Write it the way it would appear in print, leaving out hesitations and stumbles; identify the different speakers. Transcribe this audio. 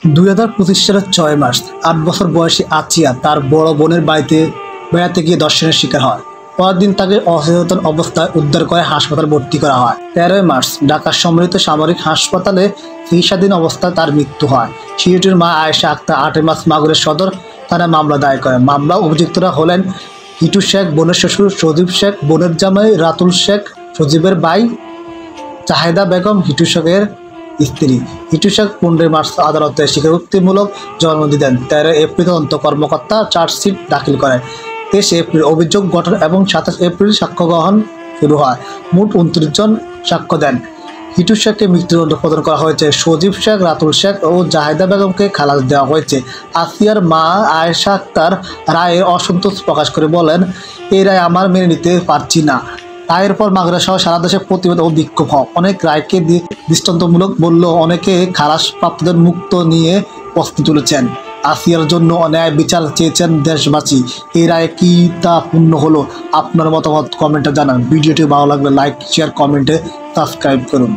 Speaker 1: 2025 সালের 6 মার্চ 8 বছর বয়সী আচিয়া তার বড় বোনের বাড়িতে বেড়াতে গিয়ে ধর্ষণের শিকার হয়। পরের দিন তাকে অচেতন অবস্থায় উদ্ধার করে হাসপাতালে ভর্তি করা হয়। 13 মার্চ ঢাকার সম্মিলিত সামরিক হাসপাতালে চিকিৎসাধীন অবস্থায় তার মৃত্যু হয়। শিশুটির মা আয়েশা আক্তার 8 মার্চ মাগুরা সদর থানায় মামলা দায়ের করেন। মামলা অভিযুক্তরা হলেন হিটু শেখ বোনের শ্বশুর, সজীব শেখ বোনের জামাই, রাতুল শেখ সজীবের ভাই, জাহেদা বেগম হিটু শেখের স্ত্রী। হিটু শেখ 15 মার্চ আদালতে স্বীকারোক্তিমূলক জবানবন্দি দেন। 13 এপ্রিল তদন্ত কর্মকর্তা চার্জশিট দাখিল করেন। 23 এপ্রিল অভিযোগ গঠন এবং 27 এপ্রিল সাক্ষ্য গ্রহণ শুরু হয়। মোট 29 জন সাক্ষ্য দেন। হিটু শেখকে মৃত্যুদণ্ড প্রদান করা হয়েছে। সজীব শেখ, রাতুল শেখ ও জাহেদা বেগমকে খালাস দেওয়া হয়েছে। আসিয়ার মা আয়েশা আক্তার রায়ে অসন্তোষ প্রকাশ করে বলেন, এই রায় আমার মেনে নিতে পারছি না। রায়ের পর মাগুরা সহ সারা দেশে প্রতিবাদ ও বিক্ষোভ হয়। অনেক রায়কে দৃষ্টান্তমূলক বললেও অনেকে খালাস প্রাপ্তদের মুক্ত নিয়ে প্রশ্ন তুলেছেন। আসিয়ার জন্য ন্যায় বিচার চেয়েছেন দেশবাসী। এই রায়ে কি তা পূর্ণ হলো? আপনার মতামত কমেন্টে জানান। ভিডিওটি ভালো লাগলে লাইক, শেয়ার, কমেন্টে সাবস্ক্রাইব করুন।